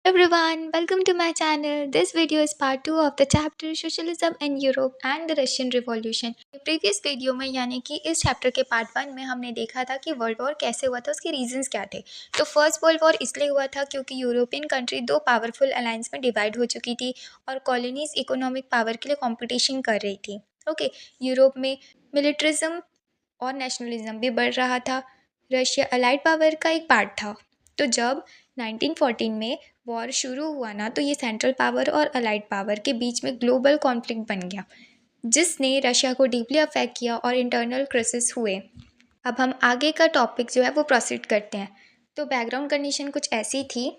Everyone, welcome to my channel. This video is part 2 of the chapter Socialism in Europe and the Russian Revolution. Previous video में यानी कि इस chapter के part 1 में हमने देखा था कि वर्ल्ड वॉर कैसे हुआ था, उसके रीजंस क्या थे। तो फर्स्ट वर्ल्ड वॉर इसलिए हुआ था क्योंकि यूरोपियन कंट्री दो पावरफुल अलायंस में डिवाइड हो चुकी थी और कॉलोनीज इकोनॉमिक पावर के लिए कॉम्पिटिशन कर रही थी। ओके, यूरोप में मिलिट्रिज्म और नेशनलिज्म भी बढ़ रहा था। रशिया अलाइड पावर का एक पार्ट था। तो जब 1914 में वॉर शुरू हुआ ना, तो ये सेंट्रल पावर और अलाइड पावर के बीच में ग्लोबल कॉन्फ्लिक्ट बन गया, जिसने रशिया को डीपली अफेक्ट किया और इंटरनल क्राइसिस हुए। अब हम आगे का टॉपिक जो है वो प्रोसीड करते हैं। तो बैकग्राउंड कंडीशन कुछ ऐसी थी।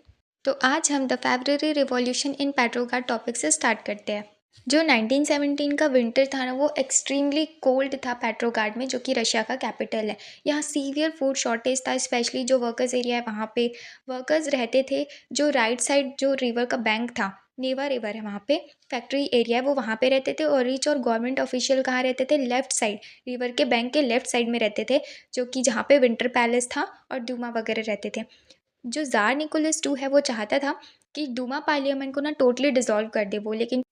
तो आज हम the February revolution in Petrograd topic से स्टार्ट करते हैं। जो 1917 का विंटर था ना, वो एक्सट्रीमली कोल्ड था पेट्रोग्राड में, जो कि रशिया का कैपिटल है। यहाँ सीवियर फूड शॉर्टेज था, स्पेशली जो वर्कर्स एरिया है वहाँ पे वर्कर्स रहते थे। जो राइट साइड जो रिवर का बैंक था, नेवा रिवर है वहाँ पे, फैक्ट्री एरिया है वो वहाँ पे रहते थे। और रिच और गवर्नमेंट ऑफिशियल कहाँ रहते थे? लेफ्ट साइड, रिवर के बैंक के लेफ्ट साइड में रहते थे, जो कि जहाँ पे विंटर पैलेस था और डूमा वगैरह रहते थे। जो जार निकोलस टू है वो चाहता था कि डूमा पार्लियामेंट को ना टोटली डिसॉल्व कर दे वो, लेकिन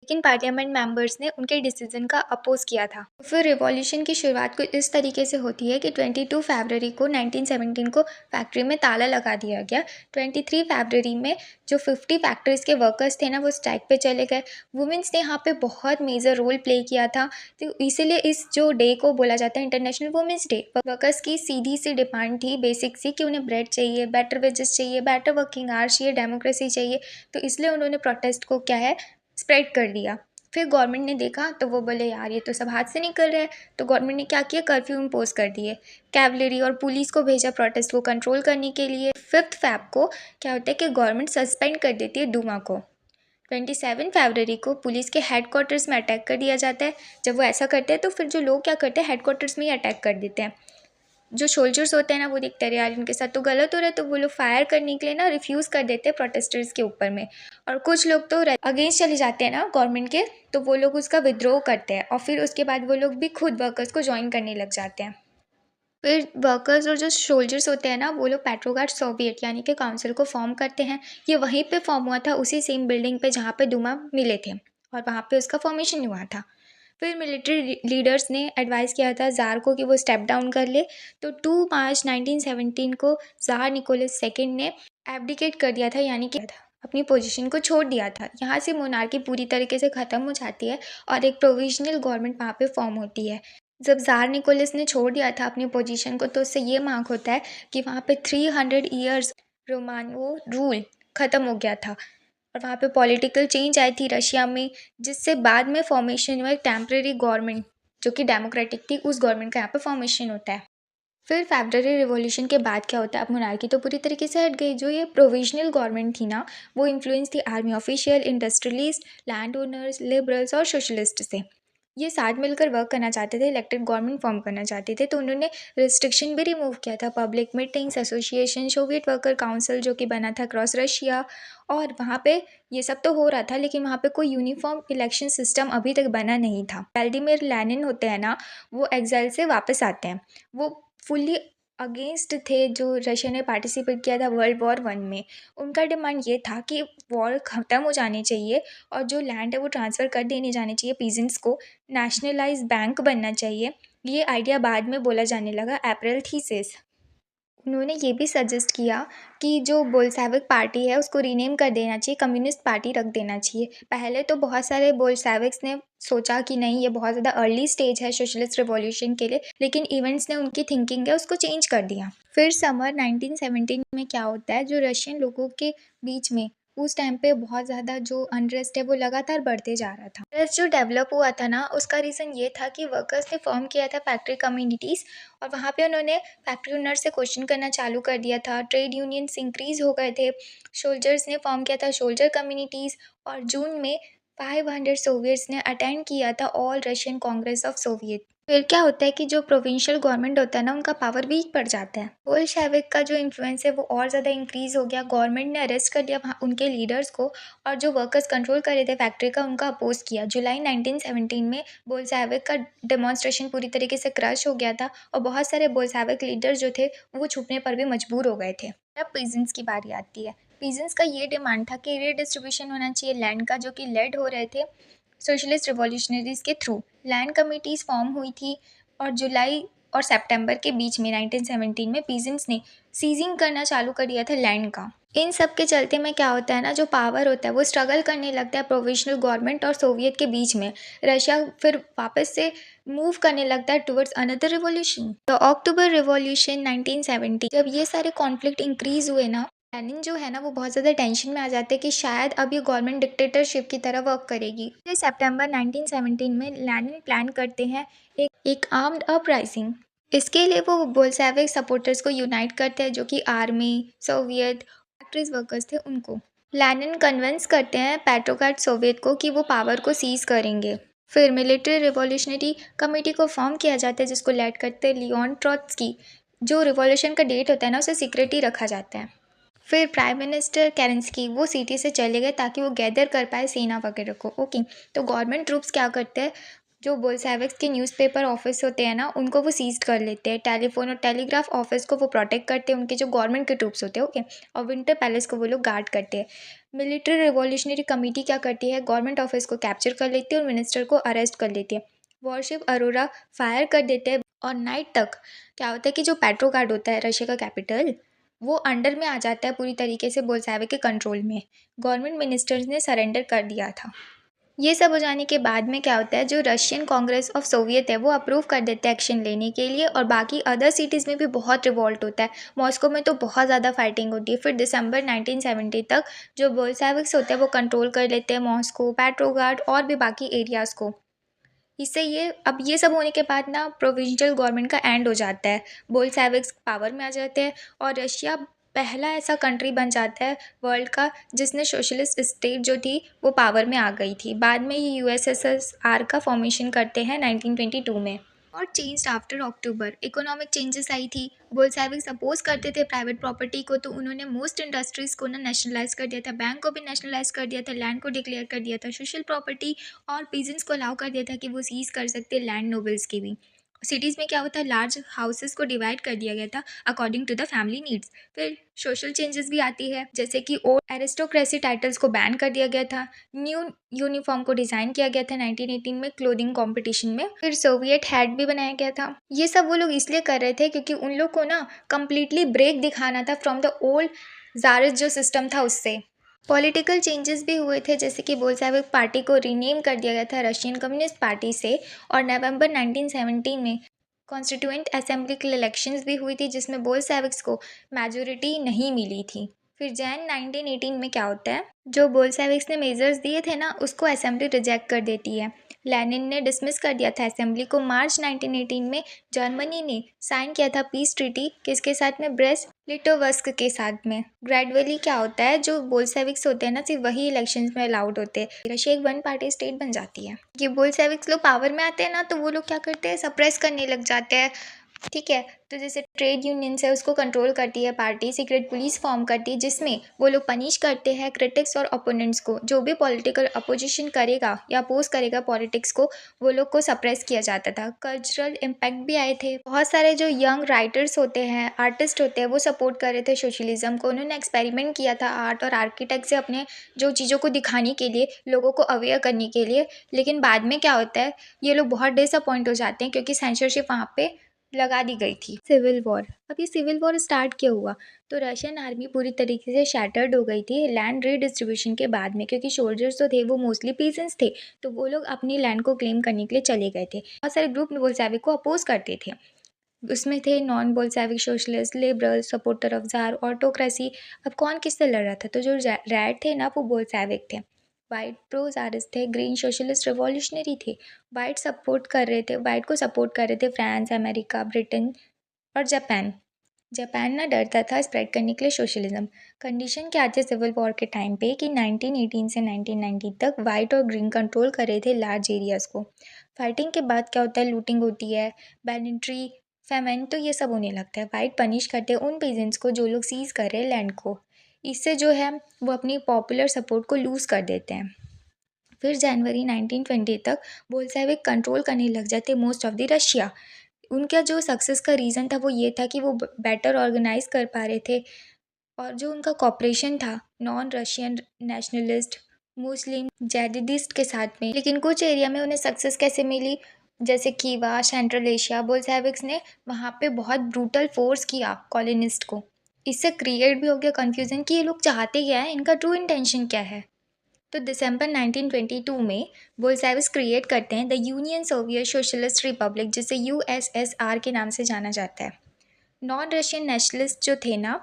पार्लियामेंट मेंबर्स ने उनके डिसीजन का अपोज किया था। फिर रिवॉल्यूशन की शुरुआत कुछ इस तरीके से होती है कि 22 फरवरी को 1917 को फैक्ट्री में ताला लगा दिया गया। 23 फरवरी में जो 50 फैक्ट्रीज के वर्कर्स थे ना, वो स्ट्राइक पे चले गए। वुमेन्स ने यहाँ पे बहुत मेजर रोल प्ले किया था, तो इसीलिए इस जो डे को बोला जाता है इंटरनेशनल वुमेन्स डे। वर्कर्स की सीधी सी डिमांड थी, बेसिक सी, कि उन्हें ब्रेड चाहिए, बेटर वेजेस चाहिए, बेटर वर्किंग आवर्स चाहिए, डेमोक्रेसी चाहिए। तो इसलिए उन्होंने प्रोटेस्ट को क्या है, स्प्रेड कर दिया। फिर गवर्नमेंट ने देखा तो वो बोले यार ये तो सब हाथ से निकल रहा है। तो गवर्नमेंट ने क्या किया, कर्फ्यू इम्पोज कर दिए। कैवलरी और पुलिस को भेजा प्रोटेस्ट को कंट्रोल करने के लिए। 5 फैब को क्या होता है कि गवर्नमेंट सस्पेंड कर देती है डूमा को। 27 फरवरी को पुलिस के हेडक्वार्टर्स में अटैक कर दिया जाता है। जब वो ऐसा करते हैं तो फिर जो लोग क्या करते हैं, हेडक्वार्टर्स में ही अटैक कर देते हैं। जो सोल्जर्स होते हैं ना, वो देखते हैं यार इनके साथ तो गलत हो रहा है, तो वो लोग फायर करने के लिए ना रिफ्यूज़ कर देते हैं प्रोटेस्टर्स के ऊपर में। और कुछ लोग तो अगेंस्ट चले जाते हैं ना गवर्नमेंट के, तो वो लोग उसका विद्रोह करते हैं और फिर उसके बाद वो लोग भी खुद वर्कर्स को ज्वाइन करने लग जाते हैं। फिर वर्कर्स और जो सोल्जर्स होते हैं ना, वो लोग पेट्रोग्राड सोवियत यानी कि काउंसिल को फॉर्म करते हैं। ये वहीं पे फॉर्म हुआ था, उसी सेम बिल्डिंग पे जहाँ पे डूमा मिले थे, और वहाँ पे उसका फॉर्मेशन हुआ था। फिर मिलिट्री लीडर्स ने एडवाइस किया था ज़ार को कि वो स्टेप डाउन कर ले। तो 2 मार्च 1917 को ज़ार निकोलस सेकंड ने एब्डिकेट कर दिया था, यानी कि अपनी पोजीशन को छोड़ दिया था। यहाँ से मोनार्की पूरी तरीके से ख़त्म हो जाती है और एक प्रोविजनल गवर्नमेंट वहाँ पे फॉर्म होती है। जब ज़ार निकोलस ने छोड़ दिया था अपनी पोजीशन को, तो उससे ये मार्क होता है कि वहाँ पे 300 ईयर्स रोमानो रूल ख़त्म हो गया था और वहाँ पे पॉलिटिकल चेंज आई थी रशिया में, जिससे बाद में फॉर्मेशन हुआ एक टेम्परेरी गवर्नमेंट जो कि डेमोक्रेटिक थी। उस गवर्नमेंट का यहाँ पे फॉर्मेशन होता है। फिर फेब्रुअरी रिवॉल्यूशन के बाद क्या होता है, अब मोनार्की तो पूरी तरीके से हट गई। जो ये प्रोविजनल गवर्नमेंट थी ना, वो इन्फ्लुएंस थी army official, industrialist, land owners, liberals और सोशलिस्ट से। ये साथ मिलकर वर्क करना चाहते थे, इलेक्टेड गवर्नमेंट फॉर्म करना चाहते थे। तो उन्होंने रिस्ट्रिक्शन भी रिमूव किया था, public meetings, association, Soviet worker council जो कि बना था क्रॉस रशिया। और वहाँ पे ये सब तो हो रहा था, लेकिन वहाँ पे कोई यूनिफॉर्म इलेक्शन सिस्टम अभी तक बना नहीं था। व्लादिमीर लेनिन होते हैं ना, वो एग्जाइल से वापस आते हैं। वो फुल्ली अगेंस्ट थे जो रशिया ने पार्टिसिपेट किया था वर्ल्ड वॉर 1 में। उनका डिमांड ये था कि वॉर ख़त्म हो जानी चाहिए और जो लैंड है वो ट्रांसफ़र कर देने जाने चाहिए पीजेंट्स को। नेशनलाइज बैंक बनना चाहिए। ये आइडिया बाद में बोला जाने लगा एप्रल थीसिस। उन्होंने ये भी सजेस्ट किया कि जो बोल्शेविक पार्टी है उसको रीनेम कर देना चाहिए, कम्युनिस्ट पार्टी रख देना चाहिए। पहले तो बहुत सारे बोल्शेविक्स ने सोचा कि नहीं, ये बहुत ज़्यादा अर्ली स्टेज है सोशलिस्ट रिवॉल्यूशन के लिए, लेकिन इवेंट्स ने उनकी थिंकिंग है उसको चेंज कर दिया। फिर समर 1917 में क्या होता है, जो रशियन लोगों के बीच में उस टाइम पे बहुत ज़्यादा जो अनरेस्ट है वो लगातार बढ़ते जा रहा था। अनरेस्ट जो डेवलप हुआ था ना, उसका रीज़न ये था कि वर्कर्स ने फॉर्म किया था फैक्ट्री कम्युनिटीज़, और वहाँ पे उन्होंने फैक्ट्री ओनर से क्वेश्चन करना चालू कर दिया था। ट्रेड यूनियंस इंक्रीज हो गए थे। सोल्जर्स ने फॉर्म किया था सोल्जर कम्युनिटीज़, और जून में 500 सोवियट्स ने अटेंड किया था all Russian Congress of Soviet. फिर क्या होता है कि जो प्रोविंशियल गवर्नमेंट होता है ना, उनका पावर वीक पड़ जाता है। बोल्शेविक का जो इन्फ्लुएंस है वो और ज़्यादा इंक्रीज़ हो गया। गवर्नमेंट ने अरेस्ट कर लिया वहाँ उनके लीडर्स को, और जो वर्कर्स कंट्रोल कर रहे थे फैक्ट्री का, उनका अपोज किया। जुलाई 1917 में बोल्शेविक का डेमोन्स्ट्रेशन पूरी तरीके से क्रश हो गया था, और बहुत सारे बोल्शेविक लीडर्स जो थे वो छुपने पर भी मजबूर हो गए थे। अब पीजेंट्स की बारी आती है। पीजेंट्स का ये डिमांड था कि रीडिस्ट्रीब्यूशन होना चाहिए लैंड का, जो कि लेड हो रहे थे सोशलिस्ट रिवॉल्यूशनरीज के थ्रू। लैंड कमिटीज़ फॉर्म हुई थी और जुलाई और सितंबर के बीच में 1917 में पीजेंट्स ने सीजिंग करना चालू कर दिया था लैंड का। इन सब के चलते में क्या होता है ना, जो पावर होता है वो स्ट्रगल करने लगता है प्रोविजनल गवर्नमेंट और सोवियत के बीच में। रशिया फिर वापस से मूव करने लगता है towards another revolution, the October revolution 1970। जब ये सारे कॉन्फ्लिक्ट इंक्रीज हुए ना, लेनिन जो है ना वो बहुत ज़्यादा टेंशन में आ जाते हैं कि शायद अब ये गवर्नमेंट डिक्टेटरशिप की तरह वर्क करेगी। फिर सितंबर 1917 में लेनिन प्लान करते हैं एक आर्म्ड अपराइजिंग। इसके लिए वो बोल्शेविक सपोर्टर्स को यूनाइट करते हैं, जो कि आर्मी, सोवियत, फैक्ट्रीज वर्कर्स थे उनको। लेनिन कन्विंस करते हैं पेट्रोग्राड सोवियत को कि वो पावर को सीज करेंगे। फिर मिलिट्री रिवॉल्यूशनरी कमेटी को फॉर्म किया जाता है, जिसको लेड करते हैं लियोन ट्रोत्स्की। जो रिवॉल्यूशन का डेट होता है ना उसे सीक्रेट ही रखा जाता है। फिर प्राइम मिनिस्टर केरेंस्की वो सिटी से चले गए ताकि वो गैदर कर पाए सेना वगैरह को। ओके, तो गवर्नमेंट ट्रूप्स क्या करते हैं, जो बोल्शेविक्स के न्यूज़पेपर ऑफिस होते हैं ना उनको वो सीज कर लेते हैं। टेलीफोन और टेलीग्राफ ऑफिस को वो प्रोटेक्ट करते हैं, उनके जो गवर्नमेंट के ट्रूप्स होते हैं। ओके, और विंटर पैलेस को वो लोग गार्ड करते हैं। मिलिट्री रिवॉल्यूशनरी कमेटी क्या करती है, गवर्नमेंट ऑफिस को कैप्चर कर लेती है और मिनिस्टर को अरेस्ट कर लेती है। वॉरशिप अरोरा फायर कर देते हैं और नाइट तक क्या होता है कि जो पेट्रोग्राड होता है रशिया का कैपिटल, वो अंडर में आ जाता है पूरी तरीके से बोल्शेविक के कंट्रोल में। गवर्नमेंट मिनिस्टर्स ने सरेंडर कर दिया था। ये सब हो जाने के बाद में क्या होता है, जो रशियन कांग्रेस ऑफ सोवियत है वो अप्रूव कर देते हैं एक्शन लेने के लिए, और बाकी अदर सिटीज़ में भी बहुत रिवॉल्ट होता है। मॉस्को में तो बहुत ज़्यादा फाइटिंग होती है। फिर दिसंबर 1970 तक जो बोल्शेविक्स होते हैं वो कंट्रोल कर लेते हैं मॉस्को, पेट्रोग्राड और भी बाकी एरियाज़ को। इससे ये सब होने के बाद ना प्रोविंशियल गवर्नमेंट का एंड हो जाता है, बोल्शेविक्स पावर में आ जाते हैं और रशिया पहला ऐसा कंट्री बन जाता है वर्ल्ड का जिसने सोशलिस्ट स्टेट जो थी वो पावर में आ गई थी। बाद में ये यूएसएसआर का फॉर्मेशन करते हैं 1922 में। और चेंज आफ्टर अक्टूबर इकोनॉमिक चेंजेस आई थी। बोल्शेविक सपोज करते थे प्राइवेट प्रॉपर्टी को, तो उन्होंने मोस्ट इंडस्ट्रीज को ना नेशनलाइज कर दिया था, बैंक को भी नेशनलाइज कर दिया था, लैंड को डिक्लेयर कर दिया था सोशल प्रॉपर्टी, और पीजेंट्स को अलाउ कर दिया था कि वो सीज कर सकते लैंड नोबल्स की भी। सिटीज़ में क्या होता है, लार्ज हाउसेस को डिवाइड कर दिया गया था according to the family needs. फिर सोशल चेंजेस भी आती है, जैसे कि ओल्ड एरिस्टोक्रेसी टाइटल्स को बैन कर दिया गया था। न्यू यूनिफॉर्म को डिज़ाइन किया गया था 1918 में क्लोथिंग कंपटीशन में। फिर सोवियत हैट भी बनाया गया था। ये सब वो लोग इसलिए कर रहे थे क्योंकि उन लोग को ना कंप्लीटली ब्रेक दिखाना था फ्रॉम द ओल्ड ज़ारिस्ट जो सिस्टम था उससे। पॉलिटिकल चेंजेस भी हुए थे, जैसे कि बोल्शेविक पार्टी को रीनेम कर दिया गया था रशियन कम्युनिस्ट पार्टी से, और नवंबर 1917 में कॉन्स्टिट्यूएंट असेंबली के इलेक्शंस भी हुई थी जिसमें बोल्शेविक्स को मेजोरिटी नहीं मिली थी। फिर जैन 1918 में क्या होता है, जो बोल्शेविक्स ने मेजर्स दिए थे ना उसको असेंबली रिजेक्ट कर देती है। लेनिन ने डिसमिस कर दिया था असेंबली को। मार्च 1918 में जर्मनी ने साइन किया था पीस ट्रीटी, किसके साथ में, ब्रेस्ट लिटोवस्क के साथ में। ग्रेजुअली क्या होता है, जो बोल्शेविक्स होते हैं ना सिर्फ वही इलेक्शंस में अलाउड होते हैं। रशिया एक वन पार्टी स्टेट बन जाती है। ये बोल्शेविक्स लोग पावर में आते हैं ना तो वो लोग क्या करते हैं, सप्रेस करने लग जाते हैं। ठीक है, तो जैसे ट्रेड यूनियंस है उसको कंट्रोल करती है पार्टी, सीक्रेट पुलिस फॉर्म करती है जिसमें वो लोग पनिश करते हैं क्रिटिक्स और ओपोनेंट्स को। जो भी पॉलिटिकल अपोजिशन करेगा या अपोज करेगा पॉलिटिक्स को, वो लोग को सप्रेस किया जाता था। कल्चरल इम्पैक्ट भी आए थे, बहुत सारे जो यंग राइटर्स होते हैं, आर्टिस्ट होते हैं, वो सपोर्ट कर रहे थे सोशलिज्म को। उन्होंने एक्सपेरिमेंट किया था आर्ट और आर्किटेक्ट से अपने जो चीज़ों को दिखाने के लिए, लोगों को अवेयर करने के लिए। लेकिन बाद में क्या होता है, ये लोग बहुत डिसअपॉइंट हो जाते हैं क्योंकि सेंसरशिप वहाँ पे लगा दी गई थी। सिविल वॉर, अब ये सिविल वॉर स्टार्ट क्यों हुआ, तो रशियन आर्मी पूरी तरीके से शैटर्ड हो गई थी लैंड रीडिस्ट्रीब्यूशन के बाद में, क्योंकि सोल्जर्स जो थे वो मोस्टली पीसेंट्स थे, तो वो लोग अपनी लैंड को क्लेम करने के लिए चले गए थे। बहुत सारे ग्रुप बोल्शेविक को अपोज करते थे, उसमें थे non Bolshevik socialist, liberal, supporter of jar, autocracy. अब कौन किससे लड़ रहा था, तो जो रैड थे ना वो बोल्शेविक थे, वाइट प्रो जारिस्ट थे, ग्रीन सोशलिस्ट रिवॉल्यूशनरी थे। वाइट को सपोर्ट कर रहे थे फ्रांस, अमेरिका, ब्रिटेन और जापान। जापान ना डरता था स्प्रेड करने के लिए सोशलिज्म। कंडीशन क्या थी सिविल वॉर के टाइम पे कि 1918 से 1990 तक वाइट और ग्रीन कंट्रोल कर रहे थे लार्ज एरियाज़ को। फाइटिंग के बाद क्या होता है, लूटिंग होती है, बैलेंट्री, फेमेन, तो ये सब होने लगता है। वाइट पनिश करते हैं उन पेजेंट्स को जो लोग सीज कर रहे हैं लैंड को। इससे जो है वो अपनी पॉपुलर सपोर्ट को लूज़ कर देते हैं। फिर जनवरी 1920 तक बोल्शेविक कंट्रोल करने लग जाते मोस्ट ऑफ द रशिया। उनका जो सक्सेस का रीज़न था वो ये था कि वो बेटर ऑर्गेनाइज कर पा रहे थे और जो उनका कॉपरेशन था नॉन रशियन नेशनलिस्ट मुस्लिम जैदिदिस्ट के साथ में, लेकिन कुछ एरिया में उन्हें सक्सेस कैसे मिली, जैसे कीवा सेंट्रल एशिया बोल्शेविक्स ने वहाँ पे बहुत ब्रूटल फोर्स किया कॉलोनिस्ट को। इससे क्रिएट भी हो गया कन्फ्यूजन कि ये लोग चाहते क्या है, इनका ट्रू इंटेंशन क्या है। तो दिसंबर 1922 में बोल्शेविक्स क्रिएट करते हैं the union Soviet socialist Republic, जिसे यूएसएसआर के नाम से जाना जाता है। नॉन रशियन नेशनलिस्ट जो थे ना,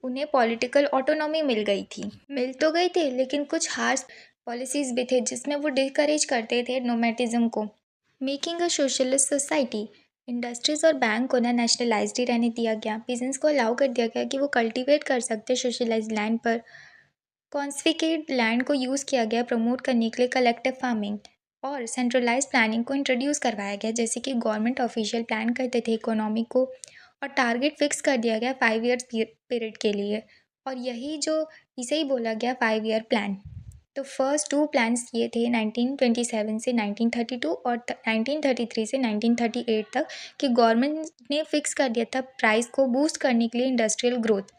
उन्हें पॉलिटिकल ऑटोनॉमी मिल तो गई थी, लेकिन कुछ हार्श पॉलिसीज भी थे जिसमें वो डिकरेज करते थे नोमैटिज्म को। Making a socialist society, industries और बैंक को ना नेशनलाइज्ड ही रहने दिया गया। बिजनेस को अलाउ कर दिया गया कि वो कल्टीवेट कर सकते सोशलाइज लैंड पर। कॉन्स्फिकेट लैंड को यूज़ किया गया प्रमोट करने के लिए कलेक्टिव फार्मिंग, और सेंट्रलाइज प्लानिंग को इंट्रोड्यूस करवाया गया, जैसे कि गवर्नमेंट ऑफिशियल प्लान करते थे इकोनॉमी को, और टारगेट फिक्स कर दिया गया 5 ईयर्स पीरियड के लिए। और यही जो इसे ही बोला गया 5 ईयर प्लान। तो फर्स्ट 2 प्लान्स ये थे 1927 से 1932 और 1933 से 1938 तक, कि गवर्नमेंट ने फिक्स कर दिया था प्राइस को बूस्ट करने के लिए इंडस्ट्रियल ग्रोथ।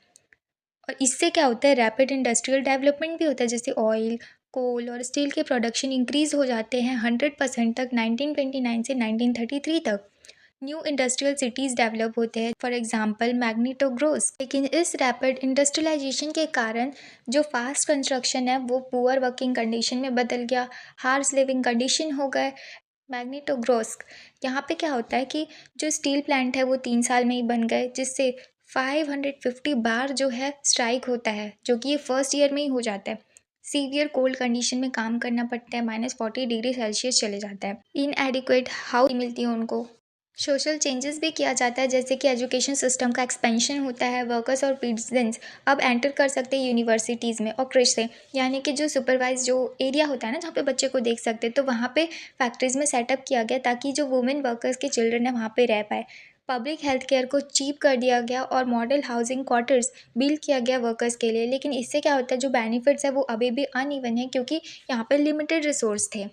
और इससे क्या होता है, रैपिड इंडस्ट्रियल डेवलपमेंट भी होता है, जैसे ऑयल कोल और स्टील के प्रोडक्शन इंक्रीज हो जाते हैं 100% तक 1929 से 1933 तक। न्यू इंडस्ट्रियल सिटीज़ डेवलप होते हैं, फॉर एग्जांपल मैग्नीटोग्रोस्क। लेकिन इस रैपिड इंडस्ट्रियलाइजेशन के कारण जो फास्ट कंस्ट्रक्शन है वो पुअर वर्किंग कंडीशन में बदल गया, हार्श लिविंग कंडीशन हो गए। मैग्नीटोग्रोस्क, यहाँ पे क्या होता है कि जो स्टील प्लांट है वो 3 साल में ही बन गए, जिससे 550 बार जो है स्ट्राइक होता है, जो कि ये फर्स्ट ईयर में ही हो जाता है। सीवियर कोल्ड कंडीशन में काम करना पड़ता है, -40 डिग्री सेल्सियस चले जाता है। इनएडिक्वेट हाउस मिलती है उनको। सोशल चेंजेस भी किया जाता है, जैसे कि एजुकेशन सिस्टम का एक्सपेंशन होता है। वर्कर्स और पिटिजन्स अब एंटर कर सकते हैं यूनिवर्सिटीज़ में और क्रिश से, यानी कि जो सुपरवाइज जो एरिया होता है ना जहाँ पे बच्चे को देख सकते हैं, तो वहाँ पे फैक्ट्रीज़ में सेटअप किया गया ताकि जो वुमेन वर्कर्स के चिल्ड्रन है वहाँ पे रह पाए। पब्लिक हेल्थ केयर को चीप कर दिया गया और मॉडल हाउसिंग क्वार्टर्स बिल्ड किया गया वर्कर्स के लिए। लेकिन इससे क्या होता है, जो बेनिफिट्स है वो अभी भी अनइवन है, क्योंकि यहाँ पर लिमिटेड रिसोर्स थे।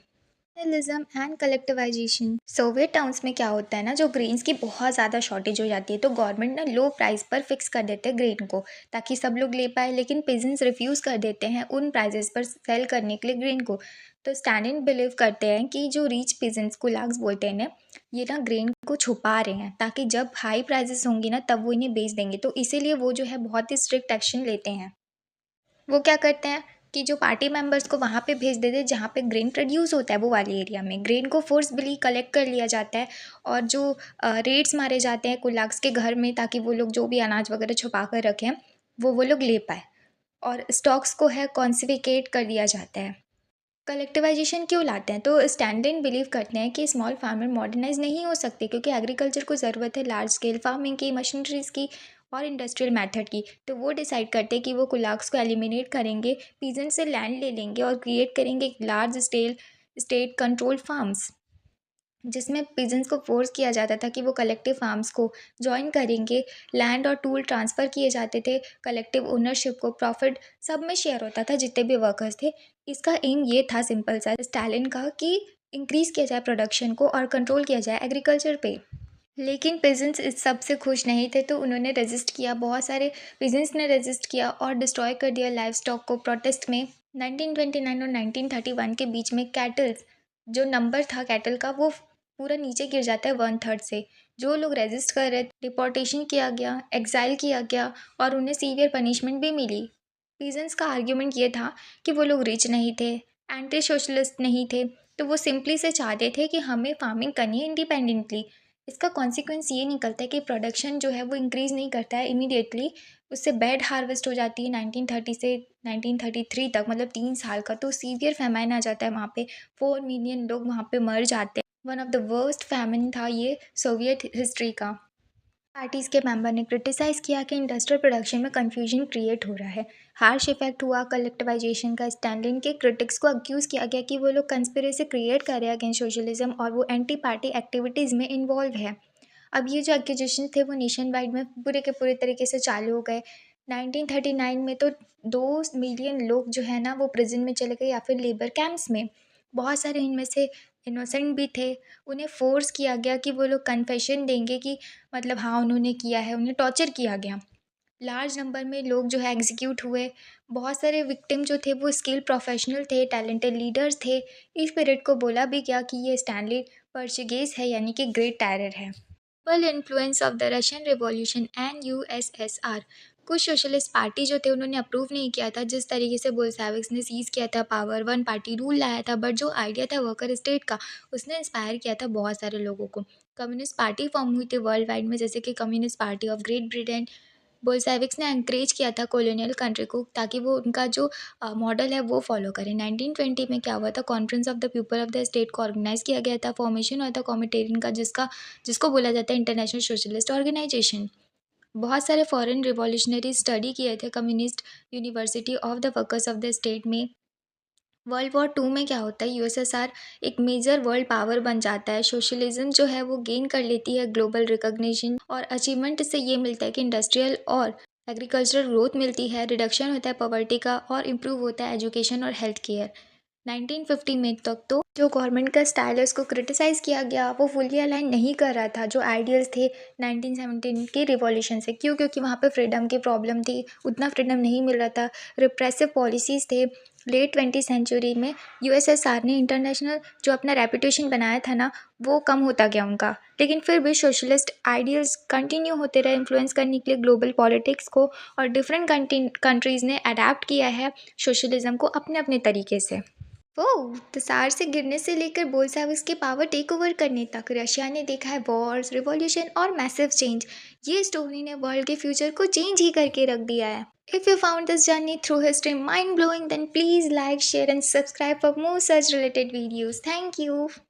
Nationalism and collectivisation, Soviet towns में क्या होता है ना, जो ग्रेन्स की बहुत ज़्यादा शॉर्टेज हो जाती है, तो गवर्नमेंट ना लो प्राइस पर फिक्स कर देते हैं ग्रेन को ताकि सब लोग ले पाए। लेकिन पिजन्स रिफ्यूज़ कर देते हैं उन प्राइजेस पर सेल करने के लिए ग्रेन को। तो स्टैलिन बिलीव करते हैं कि जो रिच पिजन्स कुलाग्स बोलते हैं ना, ये ना ग्रेन को छुपा रहे हैं ताकि जब हाई प्राइजेस होंगी ना तब वो इन्हें बेच देंगे। तो इसीलिए वो जो है बहुत ही स्ट्रिक्ट एक्शन लेते हैं। वो क्या करते हैं कि जो पार्टी मेंबर्स को वहाँ पे भेज देते हैं जहाँ पे ग्रेन प्रोड्यूस होता है, वो वाले एरिया में ग्रेन को फोर्सबली कलेक्ट कर लिया जाता है। और जो रेड्स मारे जाते हैं कुलाक्स के घर में, ताकि वो लोग जो भी अनाज वगैरह छुपा कर रखें वो लोग ले पाए। और स्टॉक्स को है कॉन्सिफिकेट कर दिया जाता है। कलेक्टिवाइजेशन क्यों लाते हैं, तो स्टैंडर्ड बिलीव करते हैं कि स्मॉल फार्मर मॉडर्नाइज नहीं हो सकते, क्योंकि एग्रीकल्चर को ज़रूरत है लार्ज स्केल फार्मिंग की, मशीनरीज की और इंडस्ट्रियल मेथड की। तो वो डिसाइड करते हैं कि वो कुलाक्स को एलिमिनेट करेंगे, पीजेंट से लैंड ले लेंगे और क्रिएट करेंगे एक large scale state control farms, जिसमें पिजन्स को फोर्स किया जाता था कि वो कलेक्टिव फार्म्स को ज्वाइन करेंगे। लैंड और टूल ट्रांसफ़र किए जाते थे, कलेक्टिव ओनरशिप को प्रॉफिट सब में शेयर होता था जितने भी वर्कर्स थे। इसका एम ये था सिंपल सा स्टालिन का, कि इंक्रीज़ किया जाए प्रोडक्शन को और कंट्रोल किया जाए एग्रीकल्चर पे। लेकिन पिजन्स इस सब से खुश नहीं थे, तो उन्होंने रेजिस्ट किया, बहुत सारे पिजन्स ने रेजिस्ट किया और डिस्ट्रॉय कर दिया लाइव स्टॉक को प्रोटेस्ट में। 1929 और 1931 के बीच में कैटल्स जो नंबर था कैटल का वो पूरा नीचे गिर जाता है 1/3 से। जो लोग रेजिस्ट कर रहे थे डिपोर्टेशन किया गया, एक्साइल किया गया और उन्हें सीवियर पनिशमेंट भी मिली। पीजेंट्स का आर्ग्यूमेंट ये था कि वो लोग रिच नहीं थे, एंटी सोशलिस्ट नहीं थे, तो वो सिंपली से चाहते थे कि हमें फार्मिंग करनी है इंडिपेंडेंटली। इसका कॉन्सिक्वेंस ये निकलता है कि प्रोडक्शन जो है वो इंक्रीज़ नहीं करता है इमीडिएटली, उससे बैड हार्वेस्ट हो जाती है 1930 से 1933 तक, मतलब 3 साल का। तो सीवियर फैमाइन आ जाता है वहाँ पे, 4 मिलियन लोग वहाँ पे मर जाते हैं। One of the worst famine था ये सोवियत हिस्ट्री का। पार्टीज के मेंबर ने क्रिटिसाइज़ किया कि इंडस्ट्रियल प्रोडक्शन में कंफ्यूजन क्रिएट हो रहा है, हार्श इफेक्ट हुआ कलेक्टिवाइजेशन का। स्टैलिन के क्रिटिक्स को अक्यूज़ किया गया कि वो लोग कंस्पिरेसी क्रिएट कर रहे हैं अगेंस्ट सोशलिज्म और वो एंटी पार्टी एक्टिविटीज़ में इन्वॉल्व है। अब ये जो एक्यूजेशन थे वो नेशन वाइड में पूरे के पूरे तरीके से चालू हो गए। 1939 में तो 2 मिलियन लोग जो है ना वो प्रिजन में चले गए या फिर लेबर कैंप्स में। बहुत सारे इनमें से इनोसेंट भी थे, उन्हें फोर्स किया गया कि वो लोग कन्फेशन देंगे कि मतलब हाँ उन्होंने किया है, उन्हें टॉर्चर किया गया। लार्ज नंबर में लोग जो है एग्जीक्यूट हुए। बहुत सारे विक्टिम जो थे वो स्किल प्रोफेशनल थे, टैलेंटेड लीडर्स थे। इस पीरियड को बोला भी गया कि ये स्टैनली पर्चुगेज है, यानी कि ग्रेट टेरर है। पल influence of the Russian revolution and USSR. कुछ सोशलिस्ट पार्टी जो थे उन्होंने अप्रूव नहीं किया था जिस तरीके से बोल्शेविक्स ने सीज किया था पावर, वन पार्टी रूल लाया था, बट जो आइडिया था वर्कर स्टेट का उसने इंस्पायर किया था बहुत सारे लोगों को। कम्युनिस्ट पार्टी फॉर्म हुई थी वर्ल्ड वाइड में, जैसे कि communist party of great Britain. Bolsheviks ने एनकरेज किया था कॉलोनियल कंट्री को ताकि वो उनका जो मॉडल है वो फॉलो करें। 1920 में क्या हुआ था, conference of the people of the state को ऑर्गेनाइज किया गया था, फॉर्मेशन हुआ था कॉमिटेरियन का, जिसको बोला जाता है इंटरनेशनल सोशलिस्ट ऑर्गेनाइजेशन। बहुत सारे फॉरेन रिवॉल्यूशनरी स्टडी किए थे communist university of the workers of the state में। वर्ल्ड वॉर टू में क्या होता है, यूएसएसआर एक मेजर वर्ल्ड पावर बन जाता है। सोशलिज्म जो है वो गेन कर लेती है ग्लोबल रिकॉग्निशन, और अचीवमेंट इससे ये मिलता है कि इंडस्ट्रियल और एग्रीकल्चरल ग्रोथ मिलती है, रिडक्शन होता है पॉवर्टी का, और इम्प्रूव होता है एजुकेशन और हेल्थ केयर। 1950 में तक तो जो गवर्नमेंट का स्टाइल है उसको क्रिटिसाइज़ किया गया, वो फुली अलाइन नहीं कर रहा था जो आइडियल्स थे 1917 के रिवॉल्यूशन से। क्यों? क्योंकि वहाँ पे फ्रीडम की प्रॉब्लम थी, उतना फ्रीडम नहीं मिल रहा था, रिप्रेसिव पॉलिसीज़ थे। लेट 20 सेंचुरी में यूएसएसआर ने इंटरनेशनल जो अपना रेपुटेशन बनाया था ना, वो कम होता गया उनका, लेकिन फिर भी सोशलिस्ट आइडियल्स कंटिन्यू होते रहे इन्फ्लुएंस करने के लिए ग्लोबल पॉलिटिक्स को, और डिफरेंट कंट्रीज़ ने अडेप्ट किया है सोशलिज्म को अपने अपने तरीके से। ओह! तसार से गिरने से लेकर बोल्शेविक्स के पावर टेक ओवर करने तक रशिया ने देखा है वॉर्स, रिवॉल्यूशन और मैसिव चेंज। ये स्टोरी ने वर्ल्ड के फ्यूचर को चेंज ही करके रख दिया है। If you found this journey through history mind blowing, then please like, share and subscribe for more such related videos. Thank you.